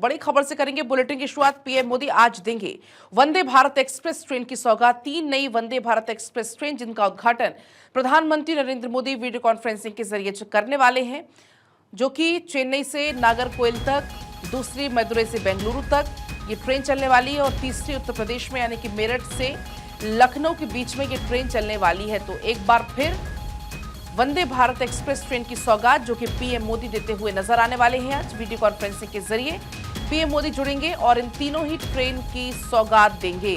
बड़ी खबर से करेंगे बुलेटिन की शुरुआत। पीएम मोदी आज देंगे वंदे भारत एक्सप्रेस ट्रेन की सौगात। 3 नई वंदे भारत एक्सप्रेस ट्रेन जिनका उद्घाटन प्रधानमंत्री नरेंद्र मोदी वीडियो कॉन्फ्रेंसिंग के जरिए करने वाले हैं, जो कि चेन्नई से नागरकोइल तक, दूसरी मदुरई से बेंगलुरु तक ये ट्रेन चलने वाली है और तीसरी उत्तर प्रदेश में यानी कि मेरठ से लखनऊ के बीच में ये ट्रेन चलने वाली है। तो एक बार फिर वंदे भारत एक्सप्रेस ट्रेन की सौगात जो कि पीएम मोदी देते हुए नजर आने वाले हैं। आज वीडियो कॉन्फ्रेंसिंग के जरिए पीएम मोदी जुड़ेंगे और इन तीनों ही ट्रेन की सौगात देंगे।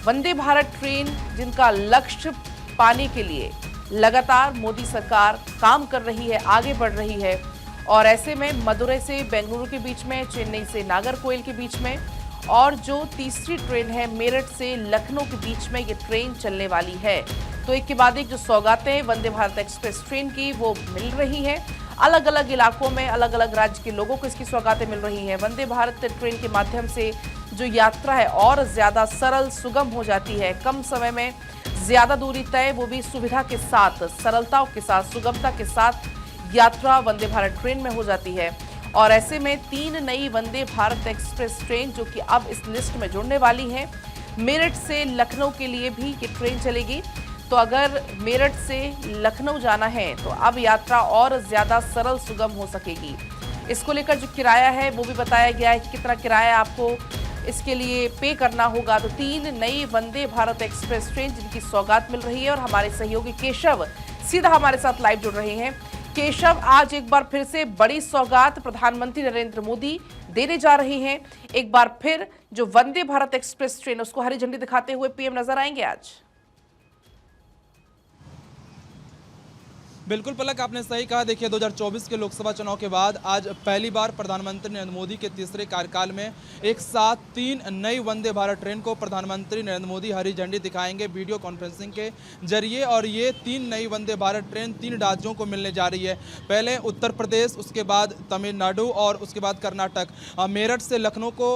वंदे भारत ट्रेन जिनका लक्ष्य पाने के लिए लगातार मोदी सरकार काम कर रही है, आगे बढ़ रही है और ऐसे में मदुरई से बेंगलुरु के बीच में, चेन्नई से नागरकोइल के बीच में और जो तीसरी ट्रेन है मेरठ से लखनऊ के बीच में ये ट्रेन चलने वाली है। तो एक के बाद एक जो सौगातें वंदे भारत एक्सप्रेस ट्रेन की वो मिल रही हैं। अलग अलग इलाकों में अलग अलग राज्य के लोगों को इसकी सौगातें मिल रही हैं। वंदे भारत ट्रेन के माध्यम से जो यात्रा है और ज़्यादा सरल सुगम हो जाती है। कम समय में ज़्यादा दूरी तय, वो भी सुविधा के साथ, सरलता के साथ, सुगमता के साथ यात्रा वंदे भारत ट्रेन में हो जाती है। और ऐसे में 3 नई वंदे भारत एक्सप्रेस ट्रेन जो कि अब इस लिस्ट में जुड़ने वाली है। मेरठ से लखनऊ के लिए भी ये ट्रेन चलेगी। तो अगर मेरठ से लखनऊ जाना है तो अब यात्रा और ज़्यादा सरल सुगम हो सकेगी। इसको लेकर जो किराया है वो भी बताया गया है कि कितना किराया आपको इसके लिए पे करना होगा। तो 3 नई वंदे भारत एक्सप्रेस ट्रेन जिनकी सौगात मिल रही है और हमारे सहयोगी केशव सीधा हमारे साथ लाइव जुड़ रहे हैं। केशव, आज एक बार फिर से बड़ी सौगात प्रधानमंत्री नरेंद्र मोदी देने जा रहे हैं। एक बार फिर जो वंदे भारत एक्सप्रेस ट्रेन उसको हरी झंडी दिखाते हुए पीएम नजर आएंगे आज। बिल्कुल पलक, आपने सही कहा। देखिए 2024 के लोकसभा चुनाव के बाद आज पहली बार प्रधानमंत्री नरेंद्र मोदी के तीसरे कार्यकाल में एक साथ 3 नई वंदे भारत ट्रेन को प्रधानमंत्री नरेंद्र मोदी हरी झंडी दिखाएंगे वीडियो कॉन्फ्रेंसिंग के जरिए। और ये 3 नई वंदे भारत ट्रेन 3 राज्यों को मिलने जा रही है। पहले उत्तर प्रदेश, उसके बाद तमिलनाडु और उसके बाद कर्नाटक। मेरठ से लखनऊ को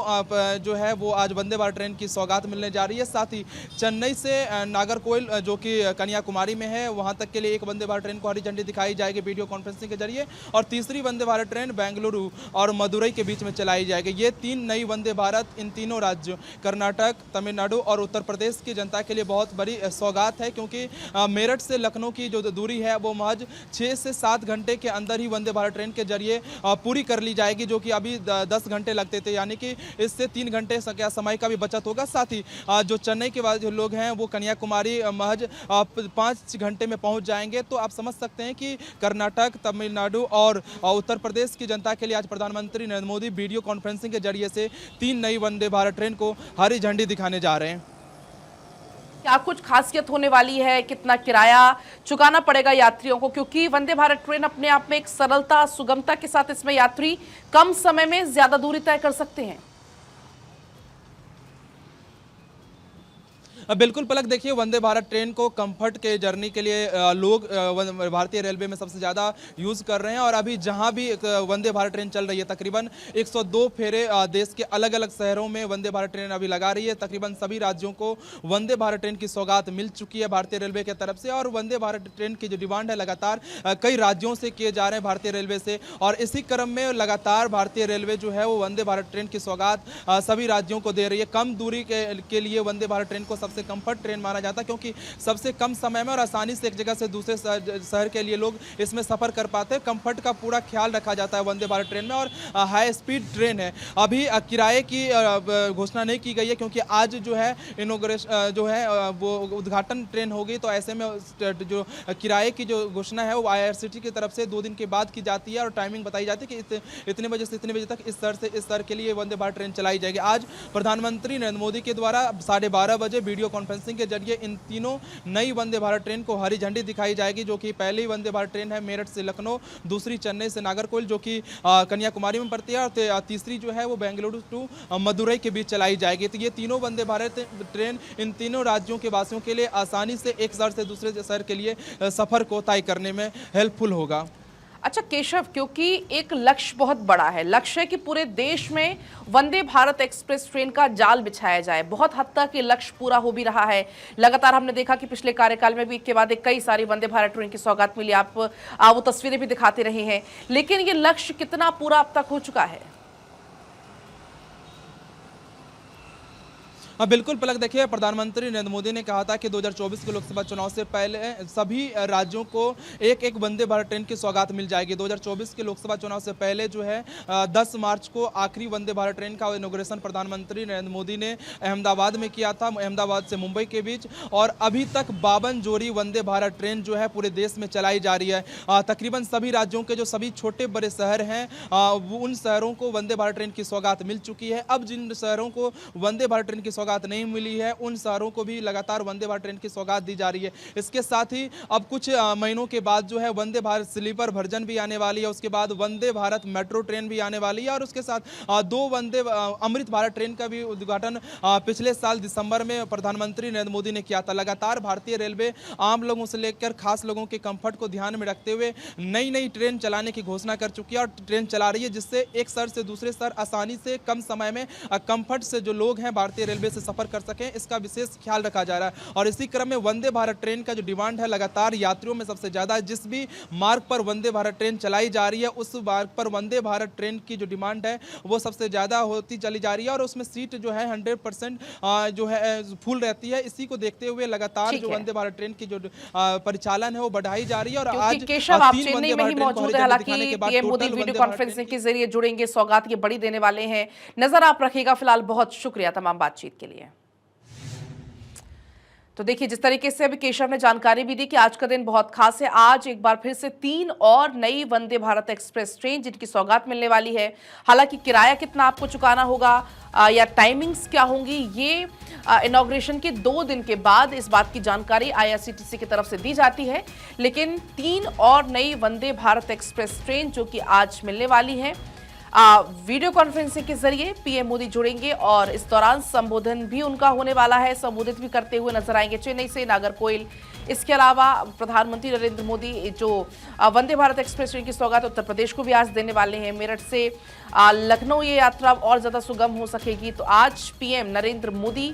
जो है वो आज वंदे भारत ट्रेन की सौगात मिलने जा रही है। साथ ही चेन्नई से नागरकोइल जो कि कन्याकुमारी में है, वहाँ तक के लिए एक वंदे भारत ट्रेन को झंडी दिखाई जाएगी वीडियो कॉन्फ्रेंसिंग के जरिए। और तीसरी वंदे भारत ट्रेन बेंगलुरु और मदुरई के बीच में चलाई जाएगी। ये 3 नई वंदे भारत इन तीनों राज्यों कर्नाटक, तमिलनाडु और उत्तर प्रदेश की जनता के लिए बहुत बड़ी सौगात है, क्योंकि मेरठ से लखनऊ की जो दूरी है वो महज 6 से 7 घंटे के अंदर ही वंदे भारत ट्रेन के जरिए पूरी कर ली जाएगी, जो कि अभी 10 घंटे लगते थे। यानी कि इससे 3 घंटे समय का भी बचत होगा। साथ ही जो चेन्नई के बाद जो लोग हैं वो कन्याकुमारी महज 5 घंटे में पहुंच जाएंगे। तो आप समझ सकते हैं कि कर्नाटक, तमिलनाडु और उत्तर प्रदेश की जनता के लिए आज प्रधानमंत्री नरेंद्र मोदी वीडियो कॉन्फ्रेंसिंग के जरिए से 3 नई वंदे भारत ट्रेन को हरी झंडी दिखाने जा रहे हैं। क्या कुछ खासियत होने वाली है? कितना किराया चुकाना पड़ेगा यात्रियों को? क्योंकि वंदे भारत ट्रेन अपने आप में एक सरलता, सुगमता के साथ इसमें यात्री कम समय में ज्यादा दूरी तय कर सकते हैं। बिल्कुल पलक, देखिए वंदे भारत ट्रेन को कंफर्ट के जर्नी के लिए लोग भारतीय रेलवे में सबसे ज़्यादा यूज़ कर रहे हैं। और अभी जहां भी वंदे भारत ट्रेन चल रही है, तकरीबन 102 फेरे देश के अलग अलग शहरों में वंदे भारत ट्रेन अभी लगा रही है। तकरीबन सभी राज्यों को वंदे भारत ट्रेन की सौगात मिल चुकी है भारतीय रेलवे की तरफ से। और वंदे भारत ट्रेन की जो डिमांड है लगातार कई राज्यों से किए जा रहे हैं भारतीय रेलवे से। और इसी क्रम में लगातार भारतीय रेलवे जो है वो वंदे भारत ट्रेन की सौगात सभी राज्यों को दे रही है। कम दूरी के लिए वंदे भारत ट्रेन को सबसे कंफर्ट ट्रेन माना जाता है, क्योंकि सबसे कम समय में और आसानी से एक जगह से दूसरे शहर के लिए लोग इसमें सफर कर पाते हैं। कंफर्ट का पूरा ख्याल रखा जाता है वंदे भारत ट्रेन में। और हाई स्पीड ट्रेन है। अभी किराए की घोषणा नहीं की गई है, क्योंकि आज जो है इनॉग्रेशन जो है वो उद्घाटन ट्रेन होगी। तो ऐसे में जो किराए की जो घोषणा है वो IRCTC की तरफ से 2 दिन के बाद की जाती है और टाइमिंग बताई जाती है कि इतने बजे से इतने बजे तक इस शहर से इस शहर के लिए वंदे भारत ट्रेन चलाई जाएगी। आज प्रधानमंत्री नरेंद्र मोदी के द्वारा 12:30 बजे वीडियो कॉन्फ्रेंसिंग के जरिए इन तीनों नई वंदे भारत ट्रेन को हरी झंडी दिखाई जाएगी, जो कि पहली वंदे भारत ट्रेन है मेरठ से लखनऊ, दूसरी चेन्नई से नागरकोइल जो कि कन्याकुमारी में पड़ती है, और तीसरी जो है वो बेंगलुरु टू मदुरई के बीच चलाई जाएगी। तो ये तीनों वंदे भारत ट्रेन इन तीनों राज्यों के वासियों के लिए आसानी से एक शहर से दूसरे शहर के लिए सफर को तय करने में हेल्पफुल होगा। अच्छा केशव, क्योंकि एक लक्ष्य बहुत बड़ा है, लक्ष्य है कि पूरे देश में वंदे भारत एक्सप्रेस ट्रेन का जाल बिछाया जाए। बहुत हद तक ये लक्ष्य पूरा हो भी रहा है। लगातार हमने देखा कि पिछले कार्यकाल में भी एक के बाद एक कई सारी वंदे भारत ट्रेन की सौगात मिली। आप वो तस्वीरें भी दिखाते रहे हैं, लेकिन ये लक्ष्य कितना पूरा अब तक हो चुका है? हाँ बिल्कुल पलक, देखिए प्रधानमंत्री नरेंद्र मोदी ने कहा था कि 2024 के लोकसभा चुनाव से पहले सभी राज्यों को एक एक वंदे भारत ट्रेन की सौगात मिल जाएगी। 2024 के लोकसभा चुनाव से पहले जो है 10 मार्च को आखिरी वंदे भारत ट्रेन का इनॉग्रेशन प्रधानमंत्री नरेंद्र मोदी ने अहमदाबाद में किया था, अहमदाबाद से मुंबई के बीच। और अभी तक 52 जोड़ी वंदे भारत ट्रेन जो है पूरे देश में चलाई जा रही है। तकरीबन सभी राज्यों के जो सभी छोटे बड़े शहर हैं उन शहरों को वंदे भारत ट्रेन की सौगात मिल चुकी है। अब जिन शहरों को वंदे भारत ट्रेन की सौगात नहीं मिली है उन शहरों को भी लगातार वंदे भारत ट्रेन की सौगात दी जा रही है। इसके साथ ही अब कुछ महीनों के बाद जो है वंदे भारत स्लीपर वर्जन भी आने वाली है, उसके बाद वंदे भारत मेट्रो ट्रेन भी आने वाली है और उसके साथ 2 वंदे अमृत भारत ट्रेन का भी उद्घाटन पिछले साल दिसंबर में प्रधानमंत्री नरेंद्र मोदी ने किया था। लगातार भारतीय रेलवे आम लोगों से लेकर खास लोगों के कंफर्ट को ध्यान में रखते हुए नई नई ट्रेन चलाने की घोषणा कर चुकी है और ट्रेन चला रही है, जिससे एक शहर से दूसरे शहर आसानी से कम समय में कंफर्ट से जो लोग हैं भारतीय रेलवे से सफर कर सकें, इसका विशेष ख्याल रखा जा रहा है। और इसी क्रम में वंदे भारत ट्रेन का जो डिमांड है लगातार यात्रियों में सबसे ज्यादा है। जिस भी मार्ग पर वंदे भारत ट्रेन चलाई जा रही है उस मार्ग पर वंदे भारत ट्रेन की जो डिमांड है वो सबसे ज्यादा होती चली जा रही है और उसमें सीट जो है 100% जो है फुल रहती है। इसी को देखते हुए लगातार जो वंदे भारत ट्रेन की जो परिचालन है वो बढ़ाई जा रही है। और आज केशव आप चेन्नई में ही मौजूद है, हालांकि पीएम मोदी वीडियो कॉन्फ्रेंसिंग के जरिए जुड़ेंगे, सौगात ये बड़ी देने वाले हैं, नजर आप रखिएगा। फिलहाल बहुत शुक्रिया तमाम बातचीत के लिए। तो देखिए जिस तरीके से अभी केशव ने जानकारी भी दी कि आज का दिन बहुत खास है। आज एक बार फिर से 3 और नई वंदे भारत एक्सप्रेस ट्रेन जिनकी सौगात मिलने वाली है। हालांकि किराया कितना आपको चुकाना होगा या टाइमिंग्स क्या होंगी, ये इनॉग्रेशन के 2 दिन के बाद इस बात की जानकारी आईआरसीटीसी की तरफ से दी जाती है। लेकिन 3 और नई वंदे भारत एक्सप्रेस ट्रेन जो कि आज मिलने वाली है, वीडियो कॉन्फ्रेंसिंग के जरिए पीएम मोदी जुड़ेंगे और इस दौरान संबोधन भी उनका होने वाला है, संबोधित भी करते हुए नजर आएंगे चेन्नई से नागरकोइल। इसके अलावा प्रधानमंत्री नरेंद्र मोदी जो वंदे भारत एक्सप्रेस ट्रेन की सौगात उत्तर प्रदेश को भी आज देने वाले हैं। मेरठ से लखनऊ ये यात्रा और ज्यादा सुगम हो सकेगी। तो आज पीएम नरेंद्र मोदी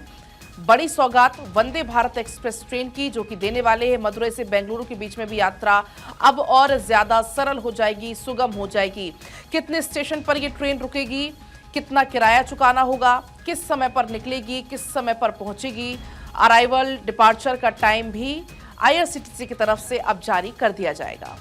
बड़ी सौगात वंदे भारत एक्सप्रेस ट्रेन की जो कि देने वाले हैं। मदुरई से बेंगलुरु के बीच में भी यात्रा अब और ज्यादा सरल हो जाएगी, सुगम हो जाएगी। कितने स्टेशन पर ये ट्रेन रुकेगी, कितना किराया चुकाना होगा, किस समय पर निकलेगी, किस समय पर पहुंचेगी, अराइवल डिपार्चर का टाइम भी आईआरसीटीसी की तरफ से अब जारी कर दिया जाएगा।